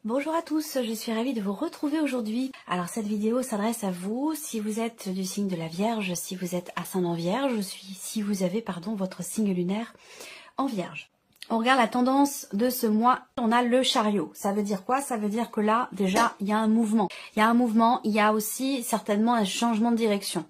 Bonjour à tous, je suis ravie de vous retrouver aujourd'hui. Alors cette vidéo s'adresse à vous si vous êtes du signe de la Vierge, si vous êtes ascendant Vierge, si vous avez votre signe lunaire en Vierge. On regarde la tendance de ce mois, on a le chariot. Ça veut dire quoi? Ça veut dire que là, déjà, il y a un mouvement. Il y a un mouvement, il y a aussi certainement un changement de direction.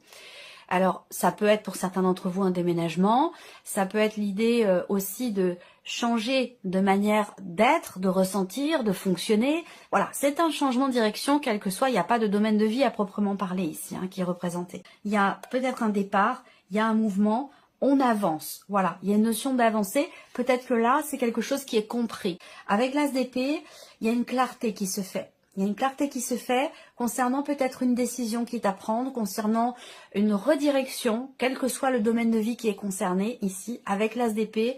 Alors, ça peut être pour certains d'entre vous un déménagement, ça peut être l'idée aussi de changer de manière d'être, de ressentir, de fonctionner. Voilà, c'est un changement de direction, quel que soit, il n'y a pas de domaine de vie à proprement parler ici, qui est représenté. Il y a peut-être un départ, il y a un mouvement, on avance. Voilà, il y a une notion d'avancer. Peut-être que là, c'est quelque chose qui est compris. Avec l'as d'épée, il y a une clarté qui se fait. Il y a une clarté qui se fait concernant peut-être une décision qui est à prendre, concernant une redirection, quel que soit le domaine de vie qui est concerné ici. Avec l'as d'épée,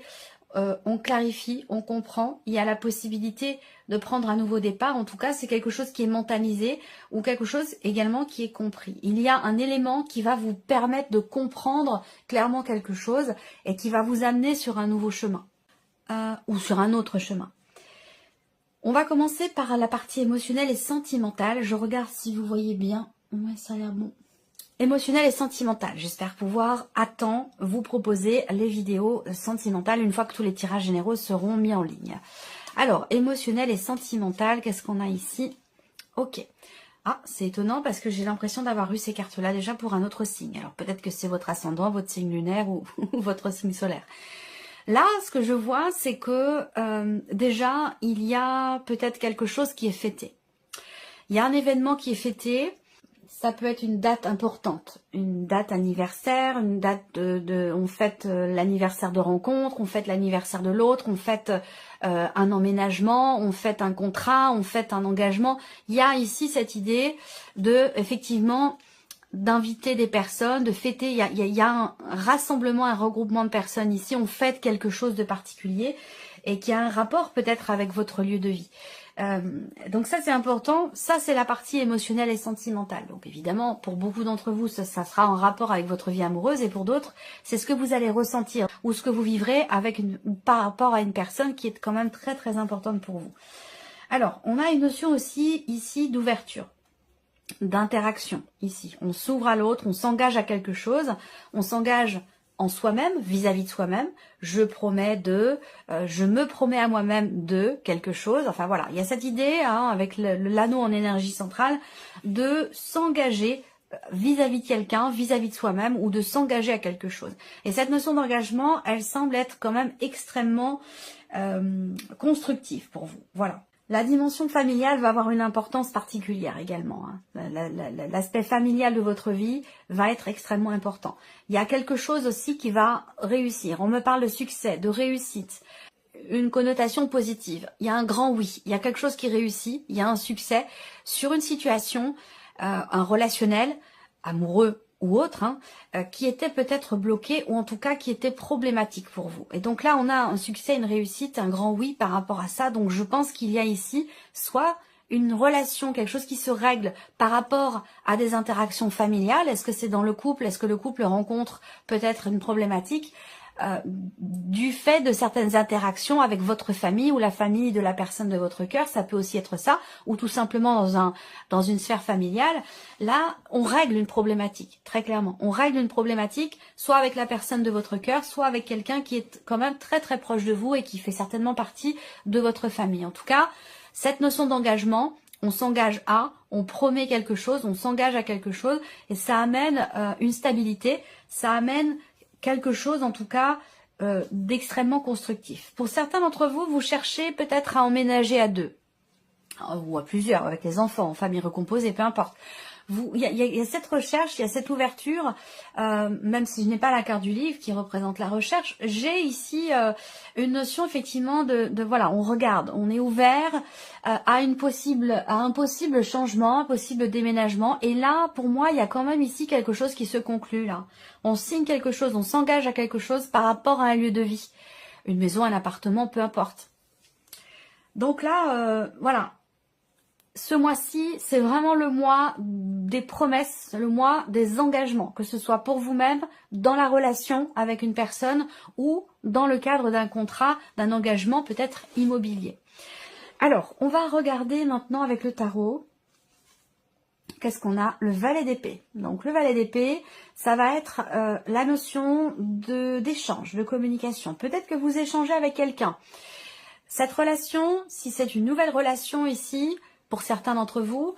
on clarifie, on comprend, il y a la possibilité de prendre un nouveau départ. En tout cas, c'est quelque chose qui est mentalisé ou quelque chose également qui est compris. Il y a un élément qui va vous permettre de comprendre clairement quelque chose et qui va vous amener sur un nouveau chemin ou sur un autre chemin. On va commencer par la partie émotionnelle et sentimentale. Je regarde si vous voyez bien. Ouais, ça a l'air bon. Émotionnelle et sentimentale. J'espère pouvoir à temps vous proposer les vidéos sentimentales une fois que tous les tirages généraux seront mis en ligne. Alors, émotionnelle et sentimentale, qu'est-ce qu'on a ici? Ok. Ah, c'est étonnant parce que j'ai l'impression d'avoir eu ces cartes-là déjà pour un autre signe. Alors, peut-être que c'est votre ascendant, votre signe lunaire ou votre signe solaire. Là, ce que je vois, c'est que déjà, il y a peut-être quelque chose qui est fêté. Il y a un événement qui est fêté. Ça peut être une date importante, une date anniversaire, une date on fête l'anniversaire de rencontre, on fête l'anniversaire de l'autre, on fête un emménagement, on fête un contrat, on fête un engagement. Il y a ici cette idée de, effectivement, d'inviter des personnes, de fêter, il y a un rassemblement, un regroupement de personnes ici, on fête quelque chose de particulier et qui a un rapport peut-être avec votre lieu de vie. Donc ça c'est important, ça c'est la partie émotionnelle et sentimentale. Donc évidemment pour beaucoup d'entre vous ça sera en rapport avec votre vie amoureuse et pour d'autres c'est ce que vous allez ressentir ou ce que vous vivrez avec par rapport à une personne qui est quand même très très importante pour vous. Alors on a une notion aussi ici d'ouverture, d'interaction ici. On s'ouvre à l'autre, on s'engage à quelque chose, on s'engage en soi-même, vis-à-vis de soi-même, je me promets à moi-même de quelque chose, enfin voilà, il y a cette idée, avec l'anneau en énergie centrale, de s'engager vis-à-vis de quelqu'un, vis-à-vis de soi-même, ou de s'engager à quelque chose. Et cette notion d'engagement, elle semble être quand même extrêmement constructive pour vous, voilà. La dimension familiale va avoir une importance particulière également. L'aspect familial de votre vie va être extrêmement important. Il y a quelque chose aussi qui va réussir. On me parle de succès, de réussite, une connotation positive. Il y a un grand oui, il y a quelque chose qui réussit, il y a un succès sur une situation, un relationnel, amoureux ou autre, qui était peut-être bloqué ou en tout cas qui était problématique pour vous. Et donc là, on a un succès, une réussite, un grand oui par rapport à ça. Donc je pense qu'il y a ici soit une relation, quelque chose qui se règle par rapport à des interactions familiales. Est-ce que c'est dans le couple? Est-ce que le couple rencontre peut-être une problématique du fait de certaines interactions avec votre famille ou la famille de la personne de votre cœur, ça peut aussi être ça, ou tout simplement dans une sphère familiale. Là, on règle une problématique, très clairement. On règle une problématique, soit avec la personne de votre cœur, soit avec quelqu'un qui est quand même très très proche de vous et qui fait certainement partie de votre famille. En tout cas, cette notion d'engagement, on s'engage on promet quelque chose, on s'engage à quelque chose, et ça amène une stabilité, ça amène quelque chose en tout cas d'extrêmement constructif. Pour certains d'entre vous, vous cherchez peut-être à emménager à deux, ou à plusieurs, avec les enfants, en famille recomposée, peu importe. Il y a cette recherche, il y a cette ouverture, même si je n'ai pas la carte du livre qui représente la recherche, j'ai ici une notion effectivement de voilà, on regarde, on est ouvert à un possible changement, un possible déménagement, et là pour moi il y a quand même ici quelque chose qui se conclut là. On signe quelque chose, on s'engage à quelque chose par rapport à un lieu de vie, une maison, un appartement, peu importe. Donc là, voilà. Ce mois-ci, c'est vraiment le mois des promesses, le mois des engagements, que ce soit pour vous-même, dans la relation avec une personne ou dans le cadre d'un contrat, d'un engagement peut-être immobilier. Alors, on va regarder maintenant avec le tarot. Qu'est-ce qu'on a? Le valet d'épée. Donc le valet d'épée, ça va être la notion d'échange, de communication. Peut-être que vous échangez avec quelqu'un. Cette relation, si c'est une nouvelle relation ici, pour certains d'entre vous,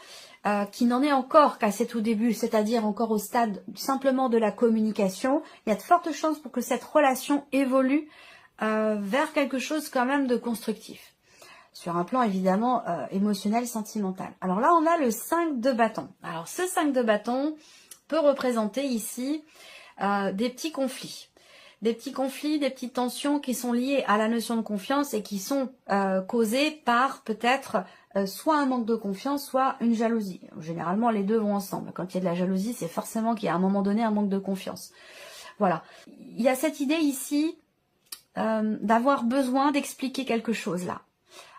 qui n'en est encore qu'à ses tout débuts, c'est-à-dire encore au stade simplement de la communication, il y a de fortes chances pour que cette relation évolue vers quelque chose quand même de constructif. Sur un plan évidemment émotionnel, sentimental. Alors là, on a le 5 de bâton. Alors ce 5 de bâton peut représenter ici des petits conflits. Des petits conflits, des petites tensions qui sont liées à la notion de confiance et qui sont causées par peut-être soit un manque de confiance, soit une jalousie. Généralement, les deux vont ensemble. Quand il y a de la jalousie, c'est forcément qu'il y a à un moment donné un manque de confiance. Voilà. Il y a cette idée ici d'avoir besoin d'expliquer quelque chose là.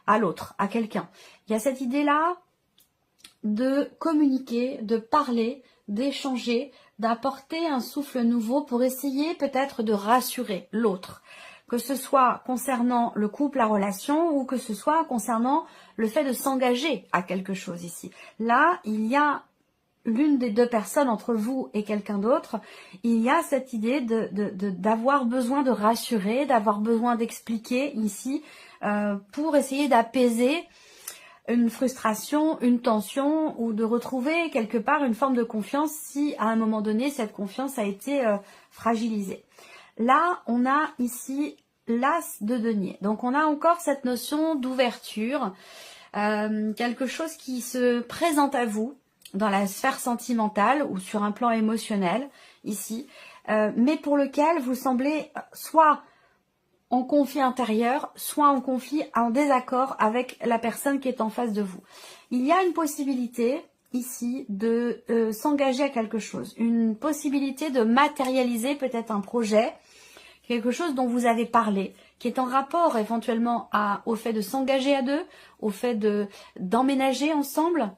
À l'autre, à quelqu'un. Il y a cette idée-là de communiquer, de parler, d'échanger, d'apporter un souffle nouveau pour essayer peut-être de rassurer l'autre. Que ce soit concernant le couple, la relation, ou que ce soit concernant le fait de s'engager à quelque chose ici. Là, il y a l'une des deux personnes entre vous et quelqu'un d'autre, il y a cette idée d'avoir besoin de rassurer, d'avoir besoin d'expliquer ici, pour essayer d'apaiser une frustration, une tension ou de retrouver quelque part une forme de confiance si à un moment donné cette confiance a été fragilisée. Là, on a ici l'as de denier. Donc on a encore cette notion d'ouverture, quelque chose qui se présente à vous dans la sphère sentimentale ou sur un plan émotionnel ici, mais pour lequel vous semblez soit en conflit intérieur, soit en conflit, en désaccord avec la personne qui est en face de vous. Il y a une possibilité ici de s'engager à quelque chose, une possibilité de matérialiser peut-être un projet, quelque chose dont vous avez parlé, qui est en rapport éventuellement au fait de s'engager à deux, au fait d'emménager ensemble,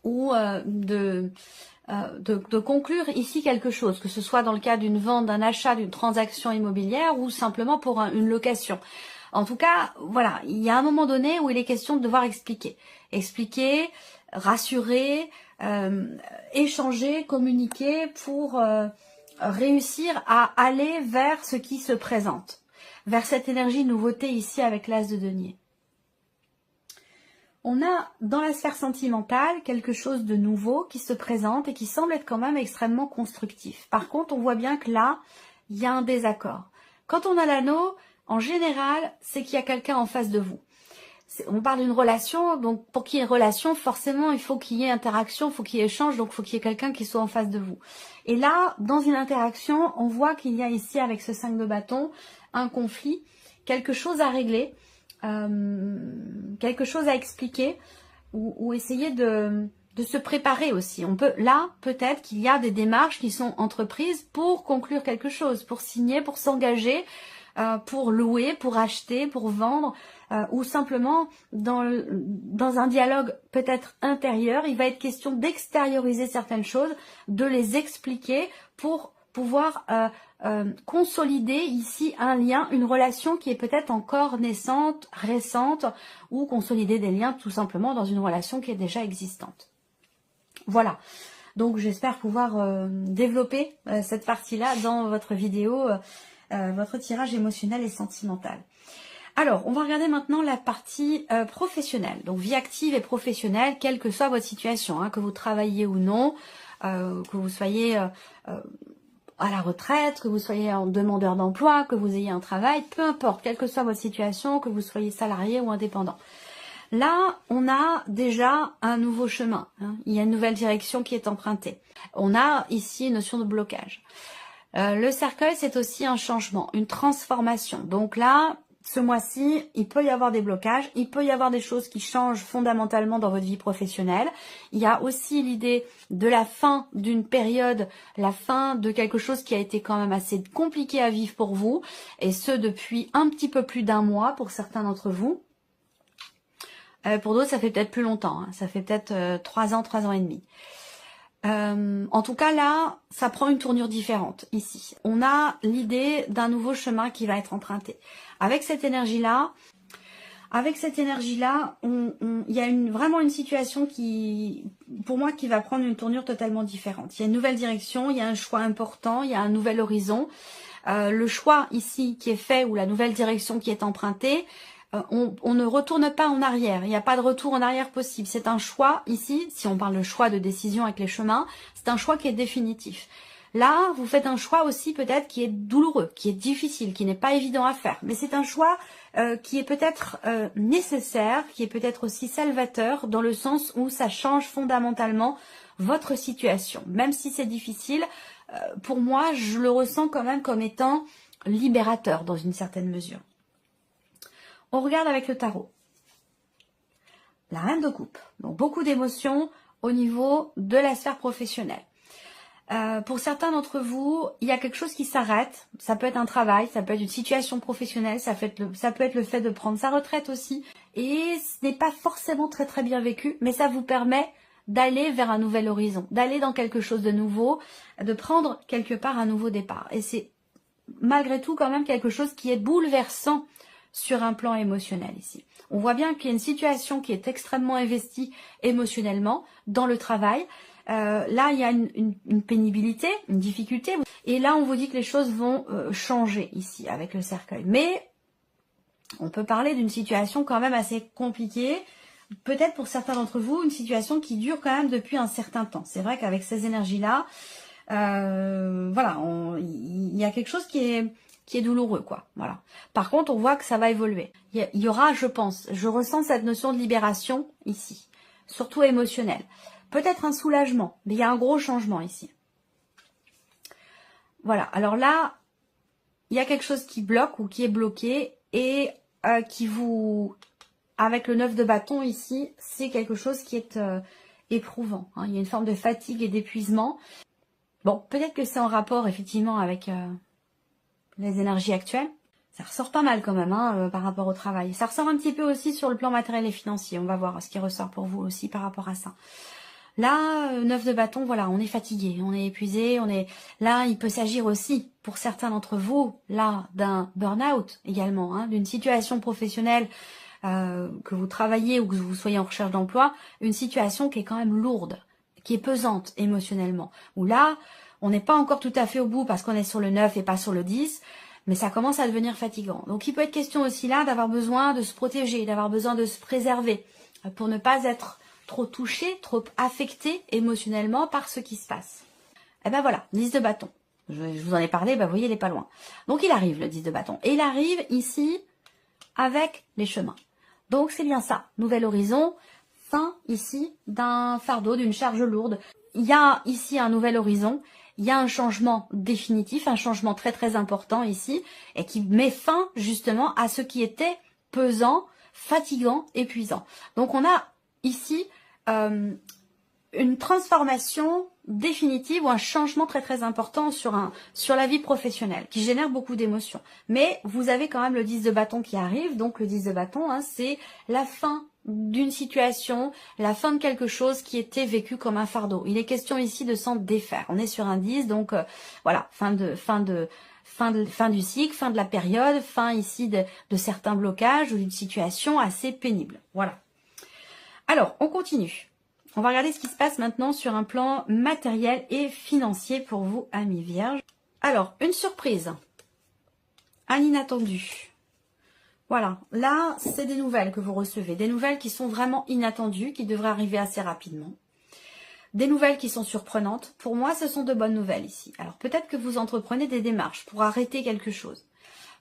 ou de conclure ici quelque chose, que ce soit dans le cas d'une vente, d'un achat, d'une transaction immobilière ou simplement pour une location. En tout cas, voilà, il y a un moment donné où il est question de devoir expliquer. Expliquer, rassurer, échanger, communiquer pour réussir à aller vers ce qui se présente, vers cette énergie nouveauté ici avec l'as de denier. On a dans la sphère sentimentale quelque chose de nouveau qui se présente et qui semble être quand même extrêmement constructif. Par contre, on voit bien que là, il y a un désaccord. Quand on a l'anneau, en général, c'est qu'il y a quelqu'un en face de vous. On parle d'une relation, donc pour qu'il y ait relation, forcément, il faut qu'il y ait interaction, il faut qu'il y ait échange, donc il faut qu'il y ait quelqu'un qui soit en face de vous. Et là, dans une interaction, on voit qu'il y a ici, avec ce 5 de bâton, un conflit, quelque chose à régler, quelque chose à expliquer ou essayer de se préparer aussi. On peut, là, peut-être qu'il y a des démarches qui sont entreprises pour conclure quelque chose, pour signer, pour s'engager, pour louer, pour acheter, pour vendre, ou simplement dans un dialogue peut-être intérieur. Il va être question d'extérioriser certaines choses, de les expliquer pour pouvoir consolider ici un lien, une relation qui est peut-être encore naissante, récente, ou consolider des liens tout simplement dans une relation qui est déjà existante. Voilà, donc j'espère pouvoir développer cette partie-là dans votre vidéo, votre tirage émotionnel et sentimental. Alors, on va regarder maintenant la partie professionnelle, donc vie active et professionnelle, quelle que soit votre situation, hein, que vous travaillez ou non, que vous soyez à la retraite, que vous soyez en demandeur d'emploi, que vous ayez un travail, peu importe, quelle que soit votre situation, que vous soyez salarié ou indépendant. Là, on a déjà un nouveau chemin, hein. Il y a une nouvelle direction qui est empruntée. On a ici une notion de blocage. Le cercueil, c'est aussi un changement, une transformation. Donc là, ce mois-ci, il peut y avoir des blocages, il peut y avoir des choses qui changent fondamentalement dans votre vie professionnelle. Il y a aussi l'idée de la fin d'une période, la fin de quelque chose qui a été quand même assez compliqué à vivre pour vous, et ce depuis un petit peu plus d'un mois pour certains d'entre vous. Pour d'autres, ça fait peut-être plus longtemps, hein. Ça fait peut-être 3 ans et demi. En tout cas là, ça prend une tournure différente ici. On a l'idée d'un nouveau chemin qui va être emprunté. Avec cette énergie-là, Avec cette énergie-là, il y a vraiment une situation qui, pour moi, qui va prendre une tournure totalement différente. Il y a une nouvelle direction, il y a un choix important, il y a un nouvel horizon. Le choix ici qui est fait ou la nouvelle direction qui est empruntée, on ne retourne pas en arrière. Il n'y a pas de retour en arrière possible. C'est un choix ici, si on parle de choix de décision avec les chemins, c'est un choix qui est définitif. Là, vous faites un choix aussi peut-être qui est douloureux, qui est difficile, qui n'est pas évident à faire. Mais c'est un choix qui est peut-être nécessaire, qui est peut-être aussi salvateur, dans le sens où ça change fondamentalement votre situation. Même si c'est difficile, pour moi, je le ressens quand même comme étant libérateur dans une certaine mesure. On regarde avec le tarot. La reine de coupe. Donc beaucoup d'émotions au niveau de la sphère professionnelle. Pour certains d'entre vous, il y a quelque chose qui s'arrête. Ça peut être un travail, ça peut être une situation professionnelle, ça peut être le fait de prendre sa retraite aussi. Et ce n'est pas forcément très très bien vécu, mais ça vous permet d'aller vers un nouvel horizon, d'aller dans quelque chose de nouveau, de prendre quelque part un nouveau départ. Et c'est malgré tout quand même quelque chose qui est bouleversant sur un plan émotionnel ici. On voit bien qu'il y a une situation qui est extrêmement investie émotionnellement dans le travail. Là, il y a une pénibilité, une difficulté. Et là, on vous dit que les choses vont changer ici avec le cercueil. Mais on peut parler d'une situation quand même assez compliquée. Peut-être pour certains d'entre vous, une situation qui dure quand même depuis un certain temps. C'est vrai qu'avec ces énergies-là, voilà, il y a quelque chose qui est douloureux, quoi. Voilà. Par contre, on voit que ça va évoluer. Il y aura, je pense, je ressens cette notion de libération ici, surtout émotionnelle. Peut-être un soulagement, mais il y a un gros changement ici. Voilà. Alors là, il y a quelque chose qui bloque ou qui est bloqué et qui vous, avec le 9 de bâton ici, c'est quelque chose qui est éprouvant. Hein. Il y a une forme de fatigue et d'épuisement. Bon, peut-être que c'est en rapport effectivement avec les énergies actuelles. Ça ressort pas mal quand même par rapport au travail. Ça ressort un petit peu aussi sur le plan matériel et financier. On va voir ce qui ressort pour vous aussi par rapport à ça. Là, 9 de bâton, voilà, on est fatigué, on est épuisé, là, il peut s'agir aussi, pour certains d'entre vous, là, d'un burn-out également, hein, d'une situation professionnelle que vous travaillez ou que vous soyez en recherche d'emploi, une situation qui est quand même lourde, qui est pesante émotionnellement. Où là, on n'est pas encore tout à fait au bout parce qu'on est sur le 9 et pas sur le 10, mais ça commence à devenir fatigant. Donc il peut être question aussi là d'avoir besoin de se protéger, d'avoir besoin de se préserver, pour ne pas être trop touché, trop affecté émotionnellement par ce qui se passe. Et ben voilà, 10 de bâton. Je vous en ai parlé, ben vous voyez, il n'est pas loin. Donc il arrive le 10 de bâton. Et il arrive ici avec les chemins. Donc c'est bien ça, nouvel horizon, fin ici d'un fardeau, d'une charge lourde. Il y a ici un nouvel horizon, il y a un changement définitif, un changement très très important ici, et qui met fin justement à ce qui était pesant, fatigant, épuisant. Donc on a ici une transformation définitive ou un changement très très important sur la vie professionnelle qui génère beaucoup d'émotions. Mais vous avez quand même le 10 de bâton qui arrive, donc le 10 de bâton, hein, c'est la fin d'une situation, la fin de quelque chose qui était vécu comme un fardeau. Il est question ici de s'en défaire. On est sur un 10, donc voilà, fin du cycle, fin de la période, fin ici de certains blocages ou d'une situation assez pénible. Voilà. Alors, on continue. On va regarder ce qui se passe maintenant sur un plan matériel et financier pour vous, amis vierges. Alors, une surprise. Un inattendu. Voilà, là, c'est des nouvelles que vous recevez. Des nouvelles qui sont vraiment inattendues, qui devraient arriver assez rapidement. Des nouvelles qui sont surprenantes. Pour moi, ce sont de bonnes nouvelles ici. Alors, peut-être que vous entreprenez des démarches pour arrêter quelque chose,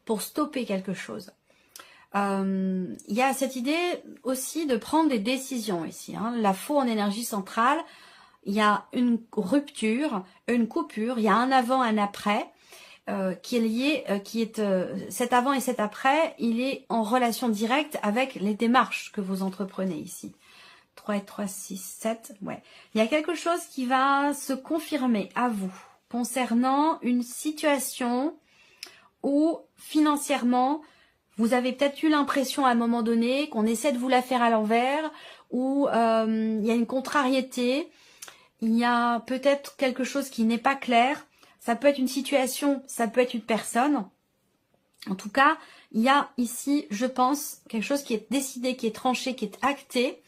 pour stopper quelque chose. Il y a cette idée aussi de prendre des décisions ici. Hein. La faux en énergie centrale, il y a une rupture, une coupure, il y a un avant, un après qui est lié, cet avant et cet après, il est en relation directe avec les démarches que vous entreprenez ici. 3 et 3, 6, 7, ouais. Il y a quelque chose qui va se confirmer à vous concernant une situation où financièrement, vous avez peut-être eu l'impression à un moment donné qu'on essaie de vous la faire à l'envers, ou il y a une contrariété, il y a peut-être quelque chose qui n'est pas clair. Ça peut être une situation, ça peut être une personne. En tout cas, il y a ici, je pense, quelque chose qui est décidé, qui est tranché, qui est acté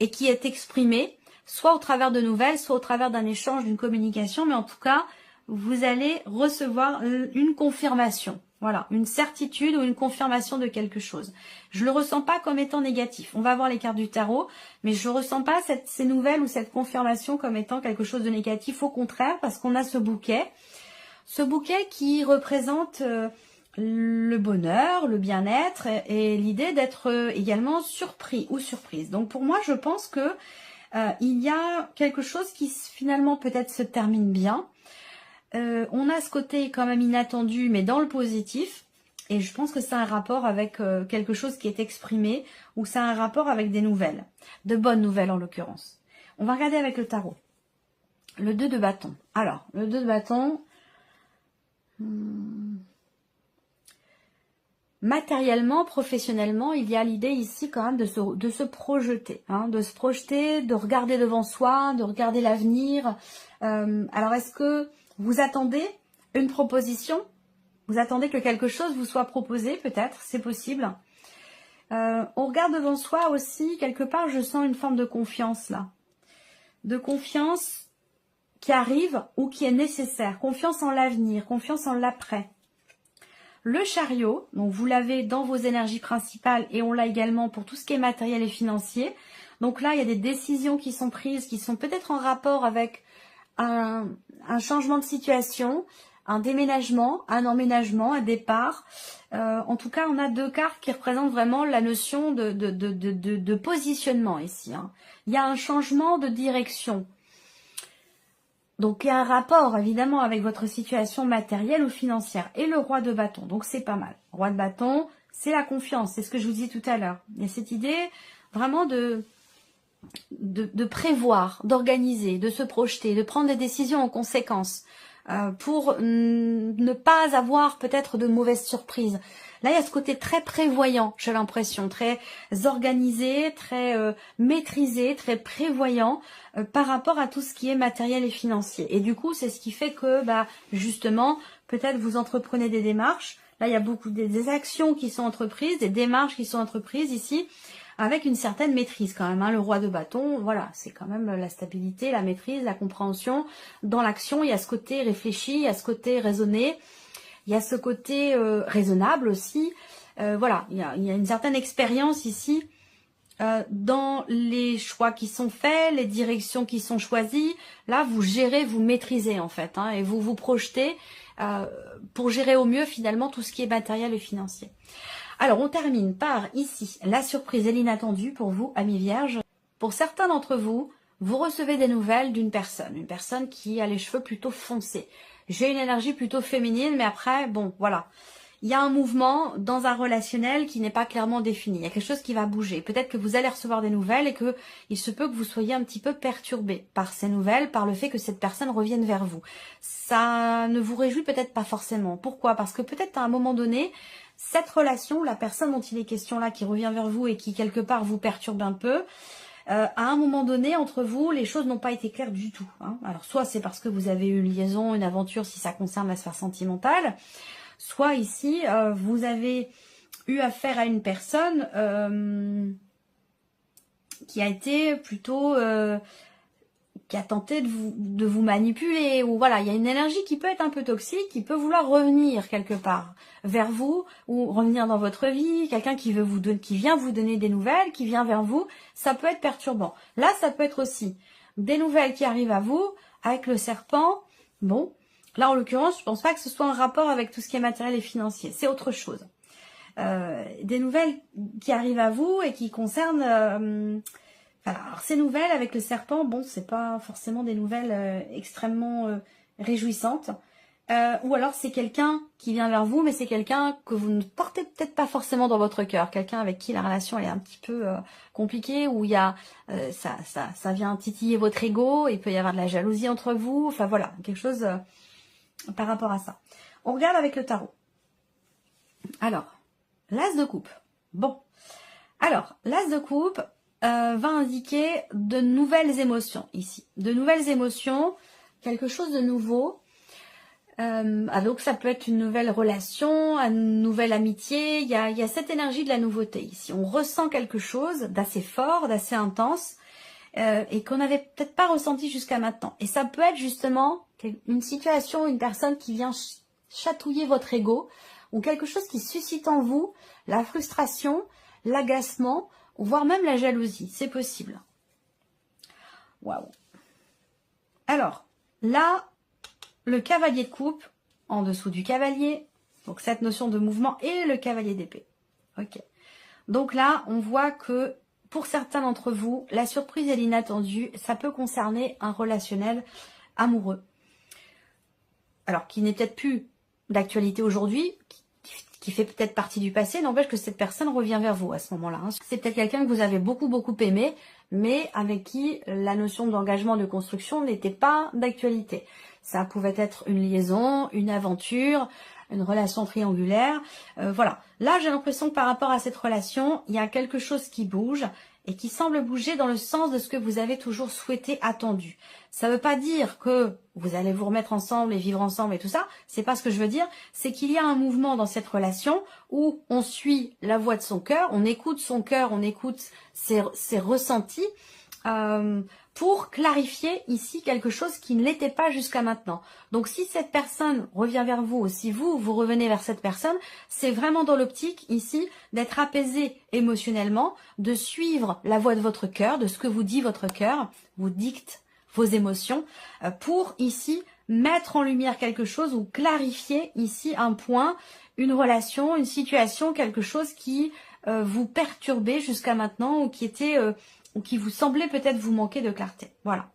et qui est exprimé, soit au travers de nouvelles, soit au travers d'un échange, d'une communication, mais en tout cas, vous allez recevoir une confirmation. Voilà, une certitude ou une confirmation de quelque chose. Je le ressens pas comme étant négatif. On va voir les cartes du tarot, mais je ressens pas ces nouvelles ou cette confirmation comme étant quelque chose de négatif. Au contraire, parce qu'on a ce bouquet qui représente le bonheur, le bien-être et l'idée d'être également surpris ou surprise. Donc pour moi, je pense que il y a quelque chose qui finalement peut-être se termine bien. On a ce côté quand même inattendu, mais dans le positif. Et je pense que c'est un rapport avec quelque chose qui est exprimé, ou c'est un rapport avec des nouvelles. De bonnes nouvelles en l'occurrence. On va regarder avec le tarot. Le 2 de bâton. Alors, le 2 de bâton... Matériellement, professionnellement, il y a l'idée ici quand même de se projeter. Hein, de se projeter, de regarder devant soi, de regarder l'avenir. Alors, est-ce que vous attendez une proposition? Vous attendez que quelque chose vous soit proposé, peut-être, c'est possible. On regarde devant soi aussi, quelque part, je sens une forme de confiance là. De confiance qui arrive ou qui est nécessaire. Confiance en l'avenir, confiance en l'après. Le chariot, donc vous l'avez dans vos énergies principales et on l'a également pour tout ce qui est matériel et financier. Donc là, il y a des décisions qui sont prises, qui sont peut-être en rapport avec un changement de situation, un déménagement, un emménagement, un départ. En tout cas, on a deux cartes qui représentent vraiment la notion de positionnement ici. Hein. Il y a un changement de direction. Donc, il y a un rapport, évidemment, avec votre situation matérielle ou financière. Et le roi de bâton, donc c'est pas mal. Roi de bâton, c'est la confiance, c'est ce que je vous dis tout à l'heure. Il y a cette idée vraiment de prévoir, d'organiser, de se projeter, de prendre des décisions en conséquence pour ne pas avoir peut-être de mauvaises surprises. Là, il y a ce côté très prévoyant, j'ai l'impression, très organisé, très maîtrisé, très prévoyant par rapport à tout ce qui est matériel et financier. Et du coup, c'est ce qui fait que, justement, peut-être vous entreprenez des démarches. Là, il y a beaucoup des actions qui sont entreprises, des démarches qui sont entreprises ici, avec une certaine maîtrise quand même. Hein. Le roi de bâton, voilà, c'est quand même la stabilité, la maîtrise, la compréhension. Dans l'action, il y a ce côté réfléchi, il y a ce côté raisonné, il y a ce côté raisonnable aussi. Voilà, il y a une certaine expérience ici dans les choix qui sont faits, les directions qui sont choisies. Là, vous gérez, vous maîtrisez en fait, hein, et vous vous projetez pour gérer au mieux finalement tout ce qui est matériel et financier. Alors, on termine par ici la surprise et l'inattendu pour vous, amis vierges. Pour certains d'entre vous, vous recevez des nouvelles d'une personne. Une personne qui a les cheveux plutôt foncés. J'ai une énergie plutôt féminine, mais après, bon, voilà. Il y a un mouvement dans un relationnel qui n'est pas clairement défini. Il y a quelque chose qui va bouger. Peut-être que vous allez recevoir des nouvelles et que il se peut que vous soyez un petit peu perturbé par ces nouvelles, par le fait que cette personne revienne vers vous. Ça ne vous réjouit peut-être pas forcément. Pourquoi? Parce que peut-être à un moment donné, cette relation, la personne dont il est question là, qui revient vers vous et qui quelque part vous perturbe un peu, à un moment donné, entre vous, les choses n'ont pas été claires du tout. Hein. Alors, soit c'est parce que vous avez eu une liaison, une aventure, si ça concerne la sphère sentimentale, soit ici, vous avez eu affaire à une personne qui a été plutôt... qui a tenté de vous manipuler, ou voilà, il y a une énergie qui peut être un peu toxique, qui peut vouloir revenir quelque part vers vous, ou revenir dans votre vie, quelqu'un qui vient vous donner des nouvelles, qui vient vers vous, ça peut être perturbant. Là, ça peut être aussi des nouvelles qui arrivent à vous, avec le serpent, bon, là en l'occurrence, je pense pas que ce soit un rapport avec tout ce qui est matériel et financier, c'est autre chose. Des nouvelles qui arrivent à vous et qui concernent... Alors, ces nouvelles avec le serpent, bon, c'est pas forcément des nouvelles extrêmement réjouissantes. Ou alors, c'est quelqu'un qui vient vers vous, mais c'est quelqu'un que vous ne portez peut-être pas forcément dans votre cœur. Quelqu'un avec qui la relation elle est un petit peu compliquée, où il y a ça vient titiller votre ego, il peut y avoir de la jalousie entre vous. Enfin, voilà, quelque chose par rapport à ça. On regarde avec le tarot. Alors, l'as de coupe. Bon. Alors, l'as de coupe... va indiquer de nouvelles émotions ici. De nouvelles émotions, quelque chose de nouveau. Donc ça peut être une nouvelle relation, une nouvelle amitié. Il y a cette énergie de la nouveauté ici. On ressent quelque chose d'assez fort, d'assez intense, et qu'on n'avait peut-être pas ressenti jusqu'à maintenant. Et ça peut être justement une situation, une personne qui vient chatouiller votre ego, ou quelque chose qui suscite en vous la frustration, l'agacement, voire même la jalousie. C'est possible. Waouh. Alors, là, le cavalier de coupe, en dessous du cavalier, donc cette notion de mouvement, et le cavalier d'épée. Ok. Donc là, on voit que pour certains d'entre vous, la surprise et l'inattendu, ça peut concerner un relationnel amoureux. Alors, qui n'est peut-être plus d'actualité aujourd'hui, qui fait peut-être partie du passé, n'empêche que cette personne revient vers vous à ce moment-là. C'est peut-être quelqu'un que vous avez beaucoup aimé, mais avec qui la notion d'engagement, de construction n'était pas d'actualité. Ça pouvait être une liaison, une aventure, une relation triangulaire. Voilà. Là, j'ai l'impression que par rapport à cette relation, il y a quelque chose qui bouge et qui semble bouger dans le sens de ce que vous avez toujours souhaité, attendu. Ça ne veut pas dire que vous allez vous remettre ensemble et vivre ensemble et tout ça. C'est pas ce que je veux dire. C'est qu'il y a un mouvement dans cette relation où on suit la voix de son cœur, on écoute son cœur, on écoute ses ressentis, pour clarifier ici quelque chose qui ne l'était pas jusqu'à maintenant. Donc si cette personne revient vers vous, ou si vous revenez vers cette personne, c'est vraiment dans l'optique ici d'être apaisé émotionnellement, de suivre la voix de votre cœur, de ce que vous dit votre cœur, vous dicte vos émotions, pour ici mettre en lumière quelque chose ou clarifier ici un point, une relation, une situation, quelque chose qui vous perturbait jusqu'à maintenant ou qui était... ou qui vous semblait peut-être vous manquer de clarté. Voilà.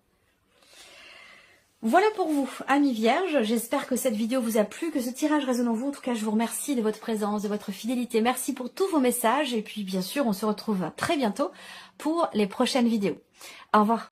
Voilà pour vous, amis vierges. J'espère que cette vidéo vous a plu, que ce tirage résonne en vous. En tout cas, je vous remercie de votre présence, de votre fidélité. Merci pour tous vos messages. Et puis, bien sûr, on se retrouve très bientôt pour les prochaines vidéos. Au revoir.